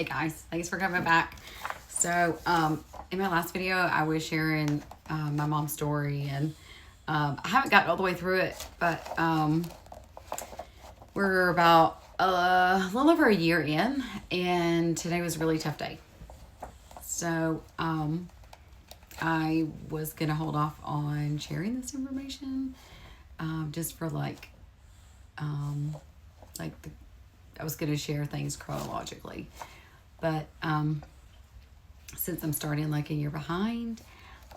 Hey guys, thanks for coming back. So, in my last video, I was sharing my mom's story, and I haven't gotten all the way through it, but we're about a little over a year in, and today was a really tough day. So, I was gonna hold off on sharing this information, just for I was gonna share things chronologically. But since I'm starting like a year behind,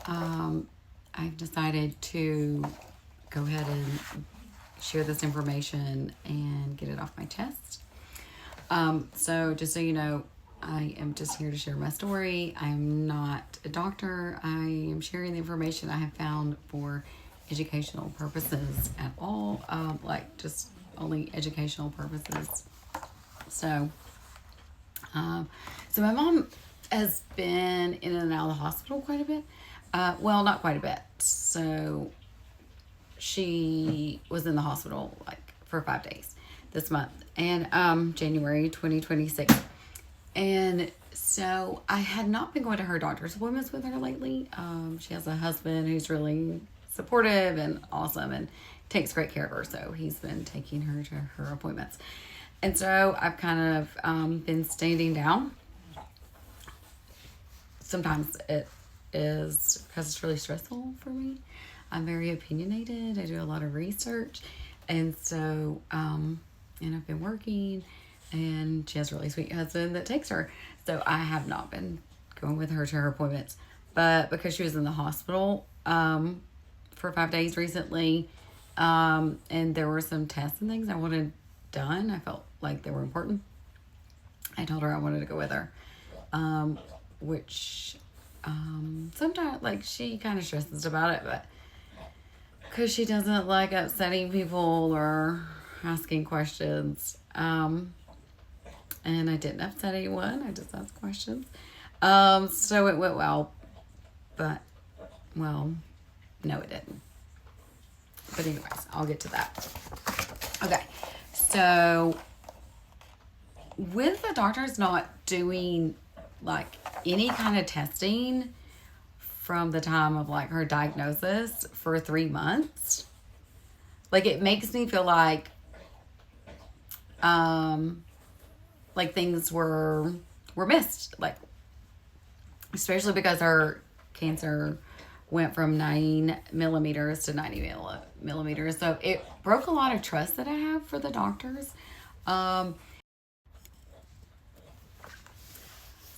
I've decided to go ahead and share this information and get it off my chest. So just so you know, I am just here to share my story. I'm not a doctor. I am sharing the information I have found for educational purposes at all, just only educational purposes. So my mom has been in and out of the hospital quite a bit. Well, not quite a bit. So she was in the hospital for 5 days this month, and January 2026. And so I had not been going to her doctor's appointments with her lately. She has a husband who's really supportive and awesome and takes great care of her. So he's been taking her to her appointments. And so I've kind of been standing down. Sometimes it is because it's really stressful for me. I'm very opinionated. I do a lot of research. And so, and I've been working, and she has a really sweet husband that takes her. So I have not been going with her to her appointments. But because she was in the hospital for 5 days recently, and there were some tests and things I wanted done, I felt like they were important. I told her I wanted to go with her, which sometimes she kind of stresses about it, but because she doesn't like upsetting people or asking questions. And I didn't upset anyone. I just asked questions. So it went well, but no, it didn't. But anyways, I'll get to that. Okay. So with the doctors not doing any kind of testing from the time of her diagnosis for 3 months, it makes me feel like things were missed, especially because her cancer went from 9 millimeters to 90 millimeters. So it broke a lot of trust that I have for the doctors.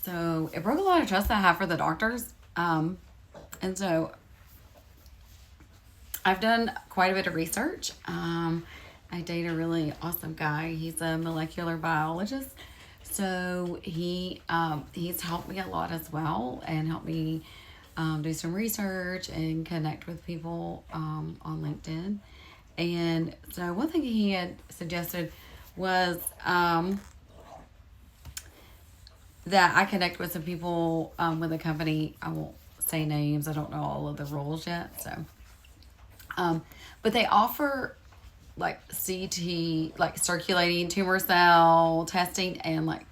So it broke a lot of trust that I have for the doctors. And so I've done quite a bit of research. I date a really awesome guy. He's a molecular biologist. So he's helped me a lot as well, and helped me do some research and connect with people on LinkedIn. And so one thing he had suggested was that I connect with some people with a company. I won't say names. I don't know all of the roles yet. So, but they offer CT, circulating tumor cell testing, and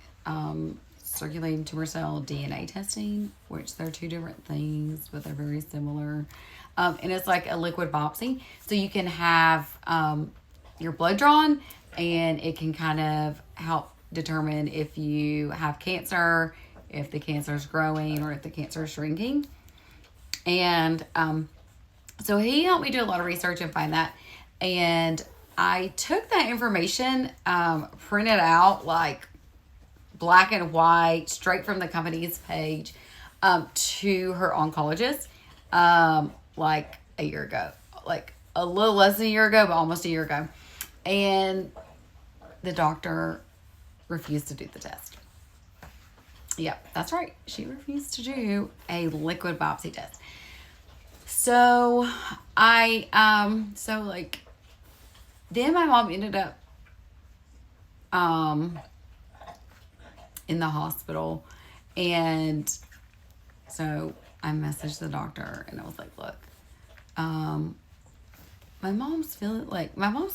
circulating tumor cell DNA testing, which they're two different things, but they're very similar. And it's like a liquid biopsy. So you can have your blood drawn, and it can kind of help determine if you have cancer, if the cancer is growing, or if the cancer is shrinking. And so he helped me do a lot of research and find that. And I took that information, printed out black and white, straight from the company's page, to her oncologist, a year ago, a little less than a year ago, but almost a year ago. And the doctor refused to do the test. Yep, that's right. She refused to do a liquid biopsy test. So then my mom ended up in the hospital, and so I messaged the doctor, and I was like, look, my mom's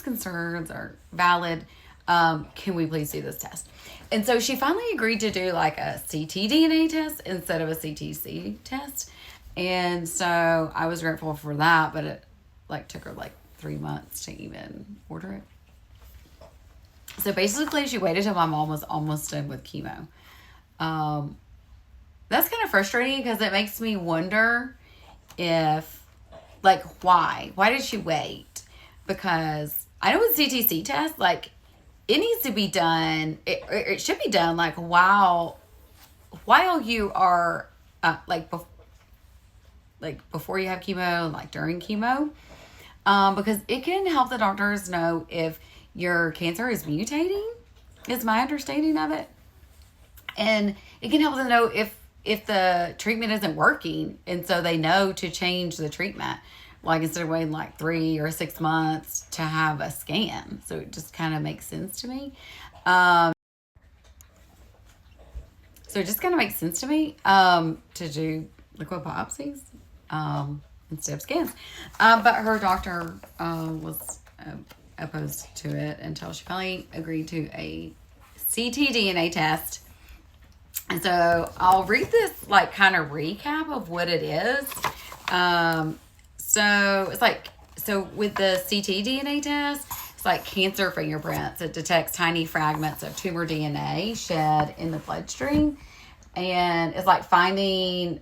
concerns are valid. can we please do this test? And so she finally agreed to do like a ctDNA test instead of a CTC test. And so I was grateful for that, but it like took her like 3 months to even order it. So basically she waited till my mom was almost done with chemo. That's kind of frustrating because it makes me wonder if, like, why did she wait? Because I know with CTC test, like, it needs to be done, it should be done like while you are before you have chemo and like during chemo, because it can help the doctors know if your cancer is mutating, is my understanding of it. And it can help them know if the treatment isn't working, and so they know to change the treatment, like instead of waiting like 3 or 6 months to have a scan. So it just kind of makes sense to me. To do liquid biopsies instead of scans. But her doctor was opposed to it until she finally agreed to a ctDNA test. And so I'll read this like kind of recap of what it is. So it's like, so with the ctDNA test, it's like cancer fingerprints. It detects tiny fragments of tumor DNA shed in the bloodstream. And it's like finding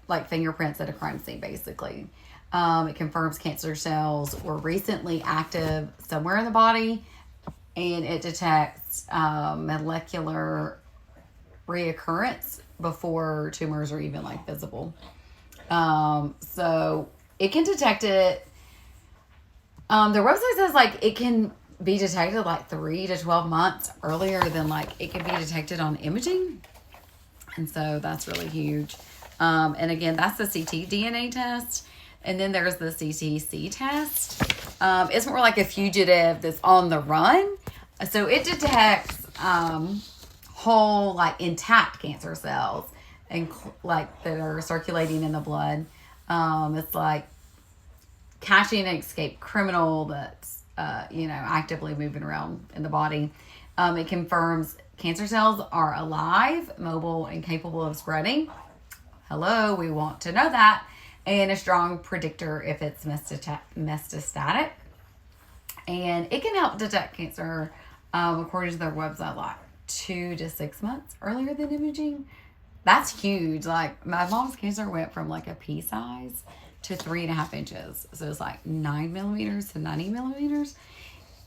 like fingerprints at a crime scene, basically. It confirms cancer cells were recently active somewhere in the body, and it detects molecular reoccurrence before tumors are even like visible. So it can detect it. Their website says like it can be detected like 3 to 12 months earlier than like it can be detected on imaging. And so that's really huge. And again, that's the ctDNA test. And then there's the CTC test. It's more like a fugitive that's on the run. So it detects whole, like intact cancer cells and like that are circulating in the blood. It's like catching an escaped criminal that's actively moving around in the body. It confirms cancer cells are alive, mobile, and capable of spreading. Hello, we want to know that. And a strong predictor if it's metastatic. And it can help detect cancer, according to their website, like 2 to 6 months earlier than imaging. That's huge. Like my mom's cancer went from like a pea size to 3.5 inches. So it's like 9 millimeters to 90 millimeters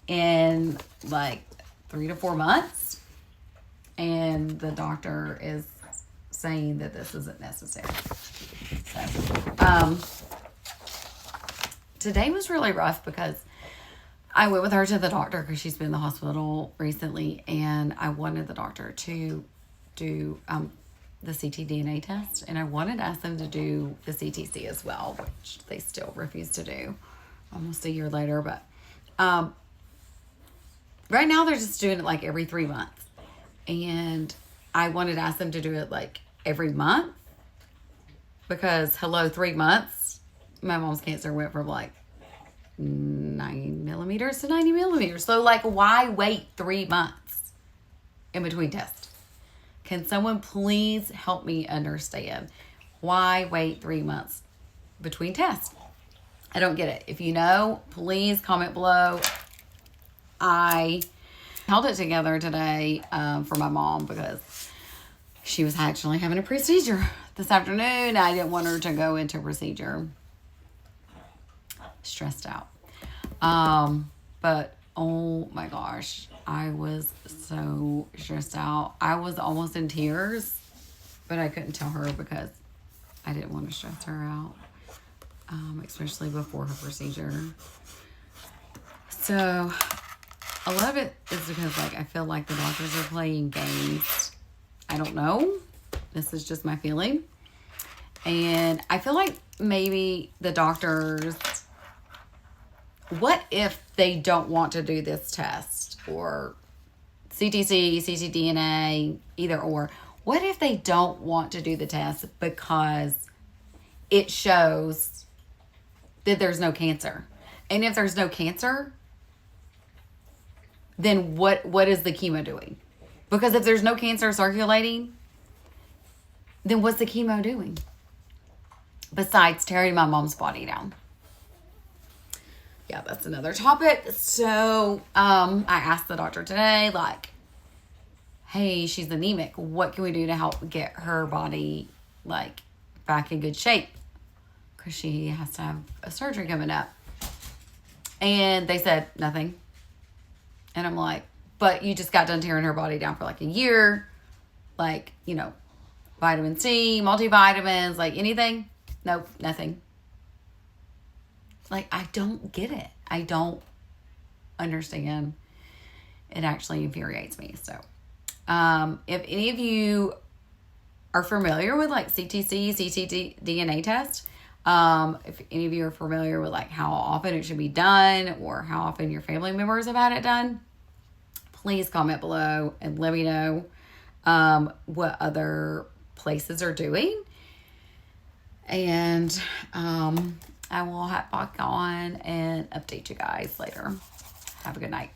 in like 3 to 4 months. And the doctor is saying that this isn't necessary. So, today was really rough because I went with her to the doctor because she's been in the hospital recently, and I wanted the doctor to do the ctDNA test, and I wanted to ask them to do the CTC as well, which they still refuse to do almost a year later. But right now they're just doing it like every 3 months, and I wanted to ask them to do it like every month because 3 months, my mom's cancer went from like 9 millimeters to 90 millimeters. So like, why wait 3 months in between tests? Can someone please help me understand why wait 3 months between tests? I don't get it. If you know, please comment below. I held it together today for my mom because she was actually having a procedure this afternoon. I didn't want her to go into procedure stressed out. But oh my gosh, I was so stressed out. I was almost in tears, but I couldn't tell her because I didn't want to stress her out, especially before her procedure. So a lot of it is because like I feel like the doctors are playing games. I don't know. This is just my feeling. And I feel like maybe the doctors, what if they don't want to do this test or CTC, ctDNA, either or? What if they don't want to do the test because it shows that there's no cancer? And if there's no cancer, then what is the chemo doing? Because if there's no cancer circulating, then what's the chemo doing? Besides tearing my mom's body down. Yeah, that's another topic. So I asked the doctor today, like, hey, she's anemic. What can we do to help get her body, like, back in good shape? Because she has to have a surgery coming up. And they said, nothing. And I'm like, but you just got done tearing her body down for like a year. Like, you know, vitamin C, multivitamins, like anything. Nope, nothing. Like, I don't get it. I don't understand. It actually infuriates me. So, if any of you are familiar with like CTC, ctDNA test, if any of you are familiar with like how often it should be done or how often your family members have had it done, please comment below and let me know what other places are doing. And I will hop back on and update you guys later. Have a good night.